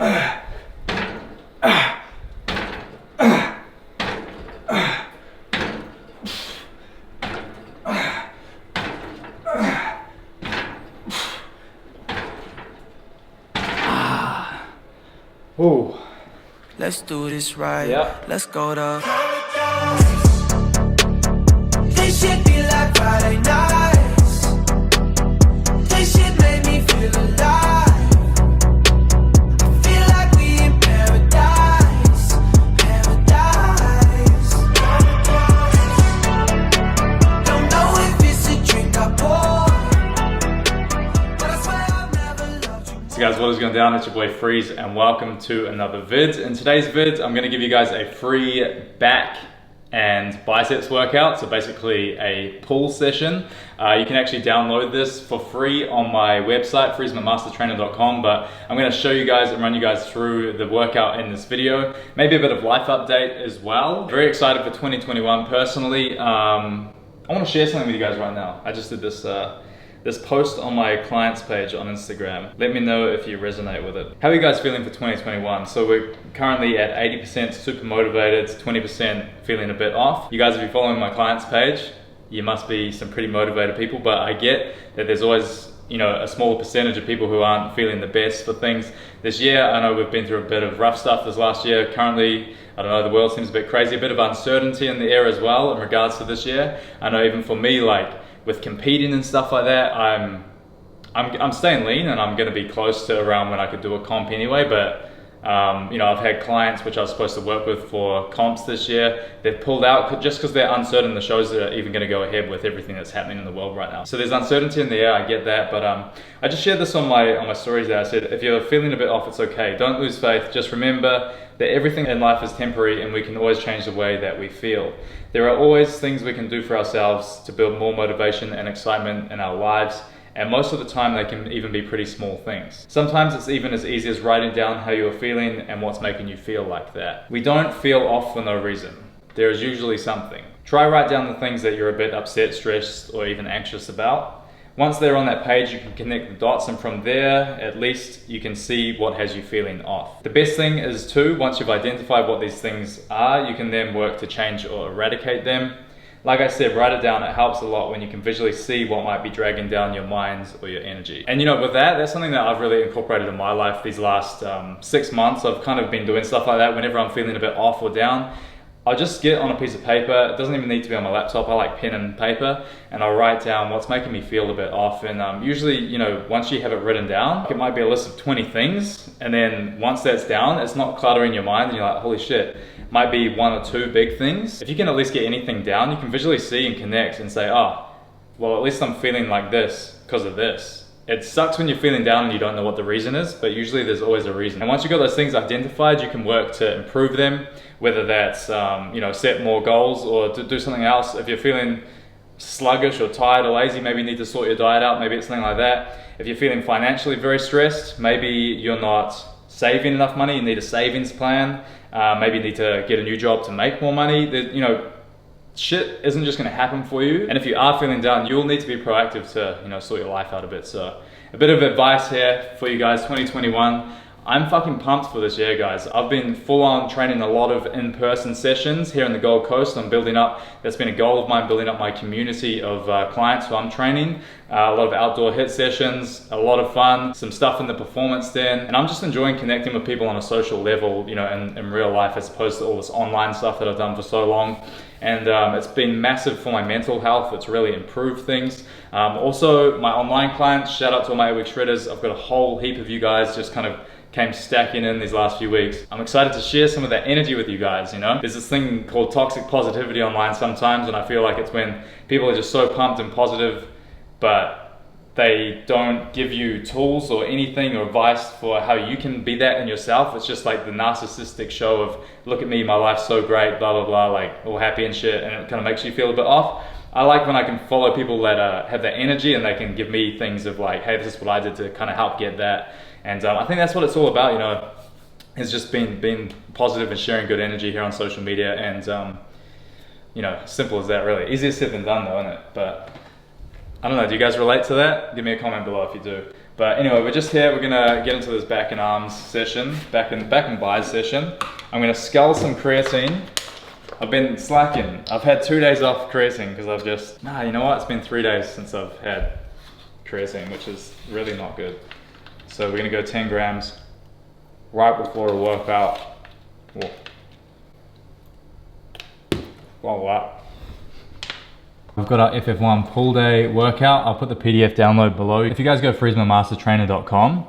Ooh. Let's do this right. Yep. Let's go to this shit be like Friday nights. This shit made me feel alive. I feel like we in paradise. Paradise. Don't know if it's a drink I pour, but I swear I've never loved you more. So guys, what is going down? It's your boy Freeze and welcome to another vid. In today's vid, I'm going to give you guys a free back and biceps workout. So basically a pull session. You can actually download this for free on my website, freezmamastertrainer.com, but I'm going to show you guys and run you guys through the workout in this video. Maybe a bit of life update as well. Very excited for 2021 personally. I want to share something with you guys right now. I just did this this post on my clients page on Instagram. Let me know if you resonate with it. How are you guys feeling for 2021? So we're currently at 80% super motivated, 20% feeling a bit off. You guys, if you're following my clients page, you must be some pretty motivated people, but I get that there's always, you know, a smaller percentage of people who aren't feeling the best for things this year. I know we've been through a bit of rough stuff this last year. Currently, I don't know, the world seems a bit crazy, a bit of uncertainty in the air as well in regards to this year. I know even for me, like, with competing and stuff like that, I'm staying lean and I'm going to be close to around when I could do a comp anyway. But you know, I've had clients which I was supposed to work with for comps this year. They've pulled out just because they're uncertain the shows are even going to go ahead with everything that's happening in the world right now. So there's uncertainty in the air. I get that, but I just shared this on my stories there. I said, if you're feeling a bit off, it's okay. Don't lose faith. Just remember that everything in life is temporary and we can always change the way that we feel. There are always things we can do for ourselves to build more motivation and excitement in our lives. And most of the time they can even be pretty small things. Sometimes it's even as easy as writing down how you're feeling and what's making you feel like that. We don't feel off for no reason. There is usually something. Try write down the things that you're a bit upset, stressed, or even anxious about. Once they're on that page, you can connect the dots, and from there, at least you can see what has you feeling off. The best thing is too, once you've identified what these things are, you can then work to change or eradicate them. Like I said, write it down. It helps a lot when you can visually see what might be dragging down your mind or your energy. And you know, with that's something that I've really incorporated in my life these last 6 months. I've kind of been doing stuff like that whenever I'm feeling a bit off or down. I'll just get on a piece of paper. It doesn't even need to be on my laptop. I like pen and paper, and I'll write down what's making me feel a bit off. And usually, you know, once you have it written down, it might be a list of 20 things. And then once that's down, it's not cluttering your mind and you're like, holy shit, might be 1 or 2 big things. If you can at least get anything down, you can visually see and connect and say, oh, well, at least I'm feeling like this because of this. It sucks when you're feeling down and you don't know what the reason is, but usually there's always a reason. And once you've got those things identified, you can work to improve them, whether that's, you know, set more goals or to do something else. If you're feeling sluggish or tired or lazy, maybe you need to sort your diet out, maybe it's something like that. If you're feeling financially very stressed, maybe you're not saving enough money, you need a savings plan. Maybe you need to get a new job to make more money. You know, shit isn't just going to happen for you. And if you are feeling down, you'll need to be proactive to, you know, sort your life out a bit. So a bit of advice here for you guys, 2021. I'm fucking pumped for this year, guys. I've been full on training a lot of in-person sessions here in the Gold Coast. I'm building up, that's been a goal of mine, building up my community of clients who I'm training. A lot of outdoor hit sessions, a lot of fun, some stuff in the performance den. And I'm just enjoying connecting with people on a social level, you know, in real life, as opposed to all this online stuff that I've done for so long. And it's been massive for my mental health. It's really improved things. Also, my online clients, shout out to all my 8-week shredders. I've got a whole heap of you guys just kind of came stacking in these last few weeks. I'm excited to share some of that energy with you guys, you know? There's this thing called toxic positivity online sometimes, and I feel like it's when people are just so pumped and positive, but they don't give you tools or anything or advice for how you can be that in yourself. It's just like the narcissistic show of, look at me, my life's so great, blah, blah, blah, like all happy and shit, and it kind of makes you feel a bit off. I like when I can follow people that have that energy and they can give me things of like, hey, this is what I did to kind of help get that. And I think that's what it's all about, you know, is just being positive and sharing good energy here on social media. And, you know, simple as that, really. Easier said than done though, isn't it? But I don't know, do you guys relate to that? Give me a comment below if you do. But anyway, we're just here. We're gonna get into this back and arms session, back and bis session. I'm gonna scull some creatine. I've been slacking. I've had 2 days off creatine because I've just, you know what? It's been 3 days since I've had creatine, which is really not good. So we're gonna go 10 grams right before a workout. Whoa. Wow. We've got our FF1 pull day workout. I'll put the PDF download below. If you guys go freezmamastertrainer.com,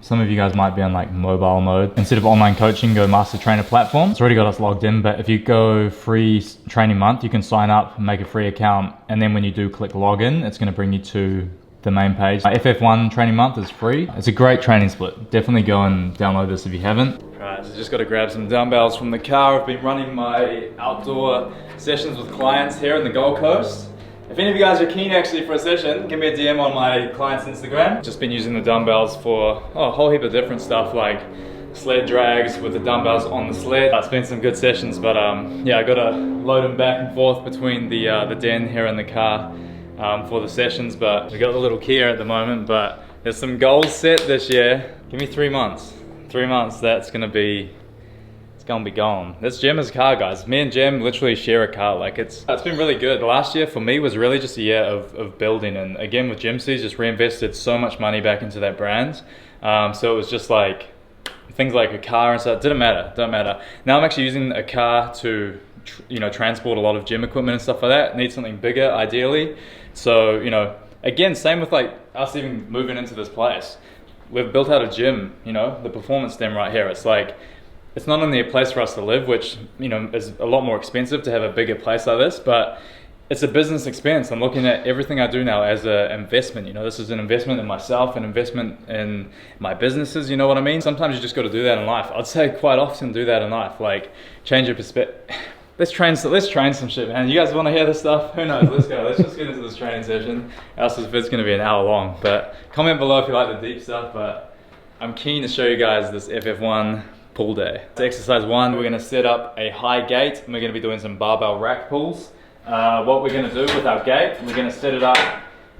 some of you guys might be on like mobile mode. Instead of online coaching, go Master Trainer platform. It's already got us logged in, but if you go free training month, you can sign up, make a free account, and then when you do click login, it's gonna bring you to the main page. FF1 training month is free. It's a great training split. Definitely go and download this if you haven't. Right, so just got to grab some dumbbells from the car. I've been running my outdoor sessions with clients here in the Gold Coast. If any of you guys are keen actually for a session, give me a DM on my client's Instagram. Just been using the dumbbells for a whole heap of different stuff, like sled drags with the dumbbells on the sled. It's been some good sessions, but yeah, I got to load them back and forth between the den here in the car for the sessions. But we got the little Kia at the moment, but there's some goals set this year. Give me 3 months. 3 months, it's gonna be gone. That's Gemma's car, guys. Me and Gem literally share a car. Like it's been really good. Last year for me was really just a year of building, and again with Gemsy's, just reinvested so much money back into that brand. So it was just like things like a car and stuff. Didn't matter. Now I'm actually using a car to transport a lot of gym equipment and stuff like that. Need something bigger ideally. So again, same with like us even moving into this place. We've built out a gym, the performance stem right here. It's like, it's not only a place for us to live, which, is a lot more expensive to have a bigger place like this, but it's a business expense. I'm looking at everything I do now as an investment. This is an investment in myself, an investment in my businesses, you know what I mean? Sometimes you just got to do that in life. I'd say quite often do that in life, like change your perspective. Let's train some shit, man. You guys want to hear this stuff? Who knows? Let's go. Let's just get into this training session. Else this vid's going to be an hour long. But comment below if you like the deep stuff. But I'm keen to show you guys this FF1 pull day. So exercise 1, we're going to set up a high gate, and we're going to be doing some barbell rack pulls. What we're going to do with our gate, we're going to set it up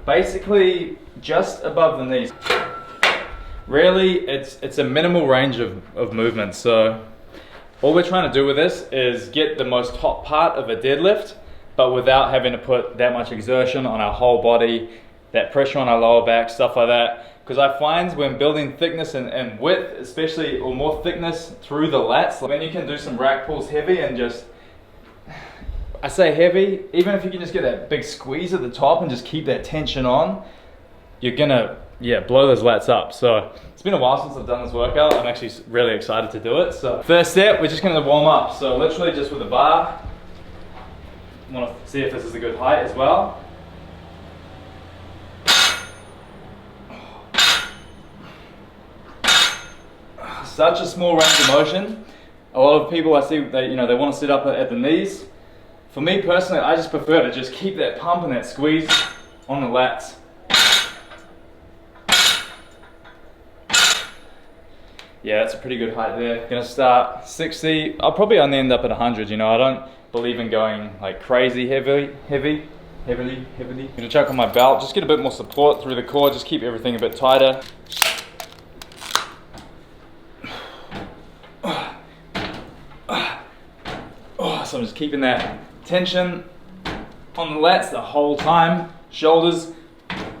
basically just above the knees. Really, it's a minimal range of movement. So all we're trying to do with this is get the most top part of a deadlift, but without having to put that much exertion on our whole body, that pressure on our lower back, stuff like that. Because I find when building thickness and width, especially, or more thickness through the lats, when you can do some rack pulls heavy and just, I say heavy, even if you can just get that big squeeze at the top and just keep that tension on, you're gonna, blow those lats up. So it's been a while since I've done this workout. I'm actually really excited to do it. So first step, we're just gonna warm up. So literally just with a bar. I wanna see if this is a good height as well. Such a small range of motion. A lot of people I see, they wanna sit up at the knees. For me personally, I just prefer to just keep that pump and that squeeze on the lats. Yeah, that's a pretty good height there. Gonna start 60. I'll probably only end up at 100. I don't believe in going like crazy heavily. Gonna chuck on my belt, just get a bit more support through the core, just keep everything a bit tighter. So I'm just keeping that tension on the lats the whole time. Shoulders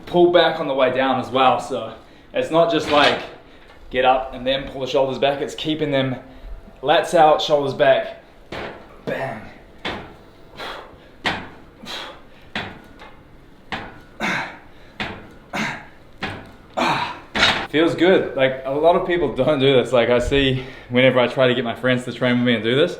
pull back on the way down as well. So it's not just like get up and then pull the shoulders back. It's keeping them lats out, shoulders back. Bang. Feels good. Like a lot of people don't do this. Like I see whenever I try to get my friends to train with me and do this,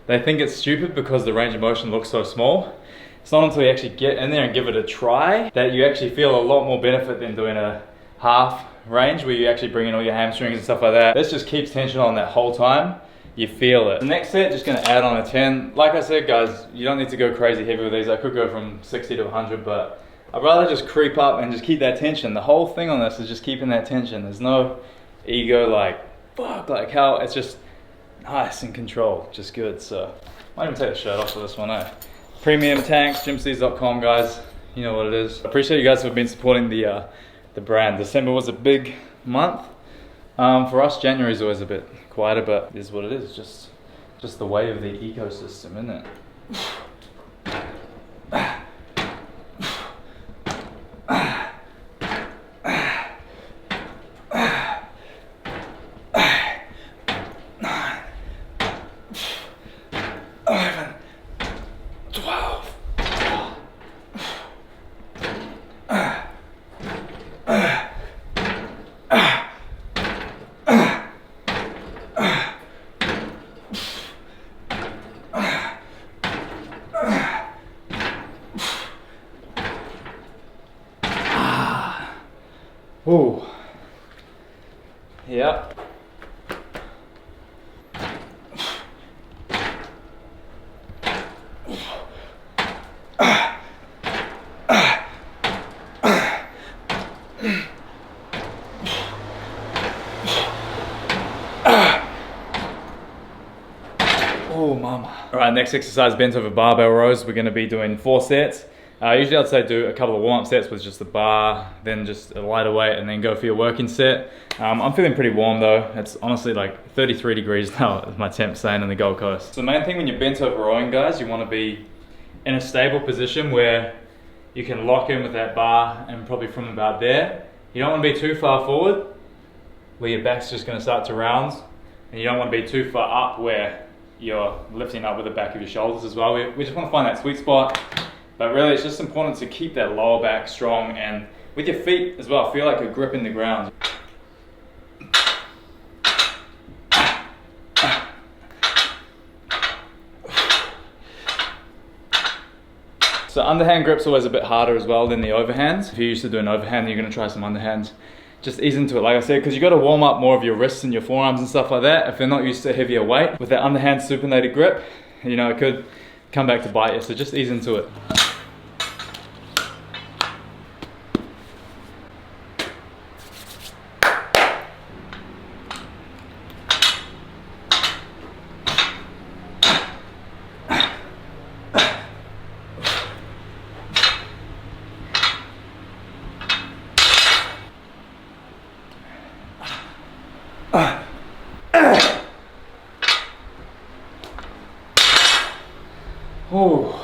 they think it's stupid because the range of motion looks so small. It's not until you actually get in there and give it a try that you actually feel a lot more benefit than doing a half range where you actually bring in all your hamstrings and stuff like that. This just keeps tension on that whole time. You feel it. The next set, just gonna add on a 10. Like I said, guys, you don't need to go crazy heavy with these. I could go from 60 to 100, but I'd rather just creep up and just keep that tension. The whole thing on this is just keeping that tension. There's no ego like, fuck, like how, it's just nice and controlled, just good. So, might even take the shirt off for this one, eh? Premium tanks, gymseeds.com, guys. You know what it is. I appreciate you guys who have been supporting the the brand. December was a big month. For us, January is always a bit quieter, but it is what it is. Just the way of the ecosystem, isn't it? Ooh. Yeah. Oh, mama. All right, next exercise, bent over barbell rows. We're gonna be doing 4 sets. Usually I'd say do a couple of warm-up sets with just the bar, then just a lighter weight, and then go for your working set. I'm feeling pretty warm though. It's honestly like 33 degrees now, as my temp's saying, in the Gold Coast. So the main thing when you're bent over rowing, guys, you wanna be in a stable position where you can lock in with that bar and probably from about there. You don't wanna be too far forward, where your back's just gonna start to round, and you don't wanna be too far up where you're lifting up with the back of your shoulders as well. We just wanna find that sweet spot. But really, it's just important to keep that lower back strong, and with your feet as well, feel like you're gripping the ground. So underhand grip's always a bit harder as well than the overhands. If you're used to doing overhand, you're gonna try some underhands. Just ease into it, like I said, because you got to warm up more of your wrists and your forearms and stuff like that. If they're not used to heavier weight, with that underhand supinated grip, you know, it could come back to bite you. So just ease into it. Oh.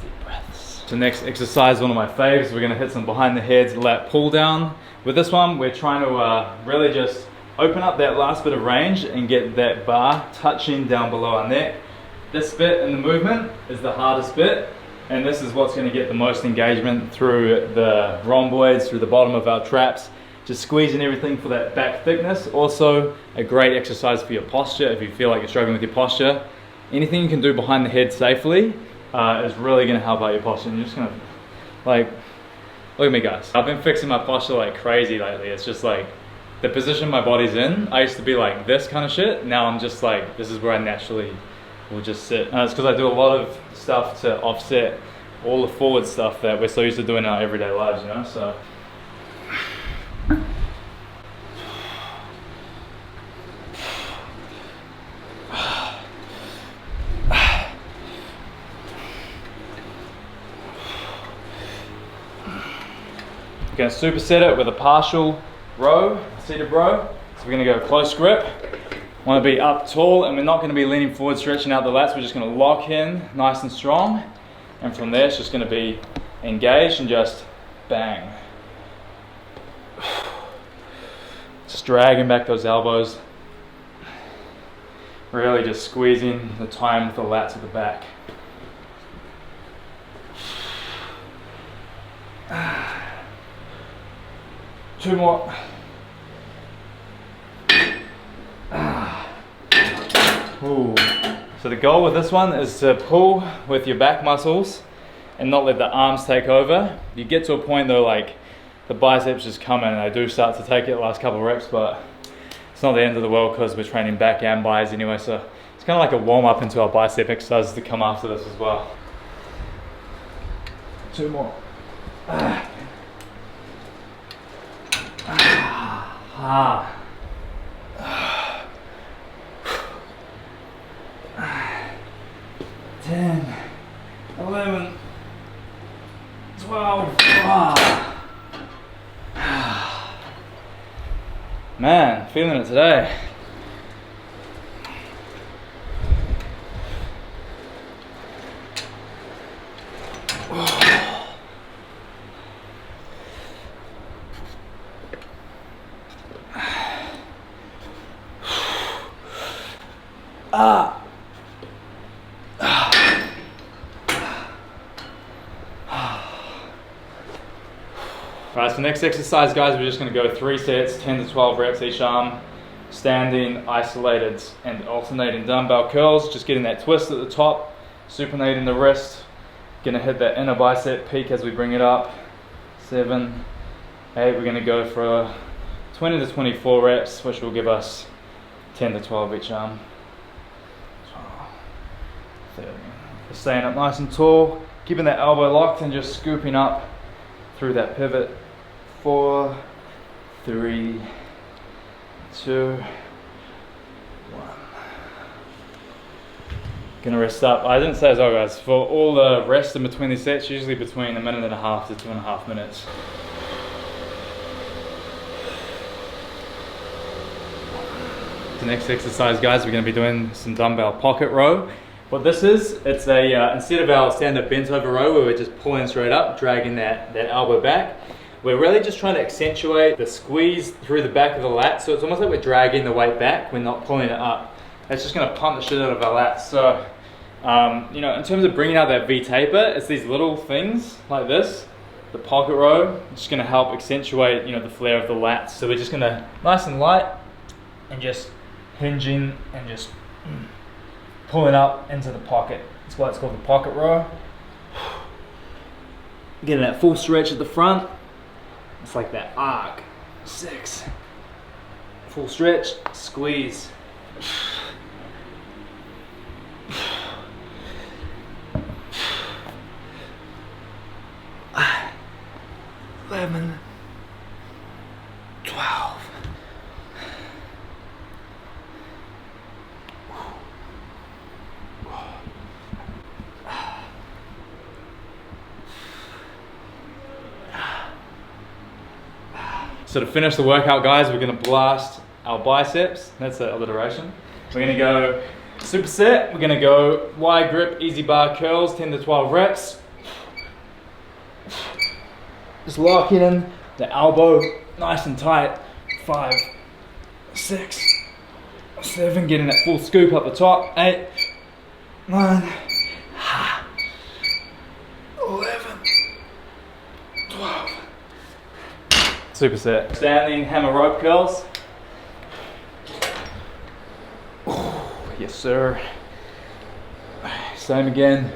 Deep breaths. So next exercise, one of my faves, we're gonna hit some behind the heads lat pull down. With this one, we're trying to really just open up that last bit of range and get that bar touching down below our neck. This bit in the movement is the hardest bit, and this is what's gonna get the most engagement through the rhomboids, through the bottom of our traps. Just squeezing everything for that back thickness. Also a great exercise for your posture if you feel like you're struggling with your posture. Anything you can do behind the head safely is really gonna help out your posture. And you're just gonna, like, look at me guys. I've been fixing my posture like crazy lately. It's just like, the position my body's in, I used to be like this kind of shit. Now I'm just like, this is where I naturally will just sit. It's because I do a lot of stuff to offset all the forward stuff that we're so used to doing in our everyday lives, you know, so. We're gonna superset it with a partial row, seated row. So we're gonna go close grip. Wanna be up tall, and we're not gonna be leaning forward, stretching out the lats. We're just gonna lock in nice and strong. And from there, it's just gonna be engaged and just bang. Just dragging back those elbows. Really just squeezing the time with the lats at the back. Two more. Ooh. So the goal with this one is to pull with your back muscles and not let the arms take over. You get to a point though, like the biceps just come in, and I do start to take it the last couple of reps, but it's not the end of the world because we're training back and bis anyway, so it's kind of like a warm up into our bicep exercises to come after this as well. Two more. 10, 11, 12. 12. Man, feeling it today. Alright, so next exercise, guys, we're just going to go 3 sets, 10 to 12 reps each arm, standing, isolated, and alternating dumbbell curls, just getting that twist at the top, supinating the wrist, going to hit that inner bicep peak as we bring it up, 7, 8, we're going to go for 20 to 24 reps, which will give us 10 to 12 each arm, 12, 30. We're staying up nice and tall, keeping that elbow locked and just scooping up through that pivot. 4, 3, 2, 1. Gonna rest up. I didn't say as well, guys, for all the rest in between these sets, usually between 1.5 minutes to 2.5 minutes. The next exercise, guys, we're gonna be doing some dumbbell pocket row. What this is, it's a, instead of our standard bent over row where we're just pulling straight up, dragging that elbow back, we're really just trying to accentuate the squeeze through the back of the lats. So it's almost like we're dragging the weight back, we're not pulling it up. That's just gonna pump the shit out of our lats. So, you know, in terms of bringing out that V taper, it's these little things like this. The pocket row, just gonna help accentuate, you know, the flare of the lats. So we're just gonna, nice and light, and just hinging and just pulling up into the pocket. That's why it's called the pocket row. Getting that full stretch at the front. It's like that arc. 6. Full stretch, squeeze. 11, 12. So to finish the workout, guys, we're gonna blast our biceps. That's the alliteration. We're gonna go superset. We're gonna go wide grip, easy bar curls, 10 to 12 reps. Just locking in the elbow nice and tight. 5, 6, 7, getting that full scoop up the top. 8, 9, 11, 12. Superset. Standing hammer rope curls. Ooh, yes, sir. Same again.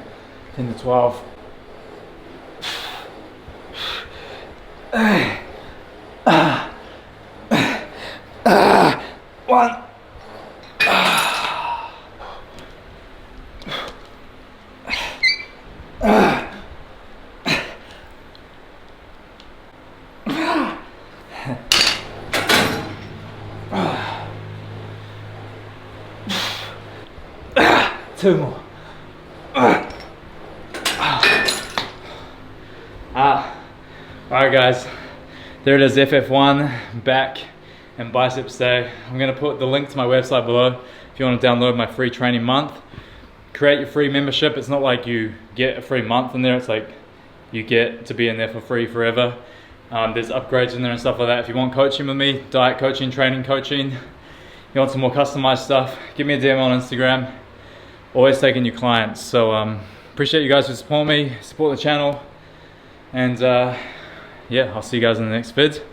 10 to 12. 1. 2 more. Alright, guys, there it is, FF1 back and biceps day. I'm going to put the link to my website below if you want to download my free training month. Create your free membership. It's not like you get a free month in there, it's like you get to be in there for free forever. There's upgrades in there and stuff like that. If you want coaching with me, diet coaching, training coaching, you want some more customized stuff, give me a DM on Instagram. Always taking new clients. So appreciate you guys who support me, support the channel, and yeah, I'll see you guys in the next vid.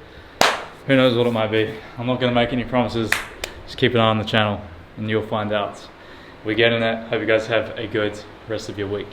Who knows what it might be. I'm not going to make any promises. Just keep an eye on the channel and you'll find out. We're getting it. Hope you guys have a good rest of your week.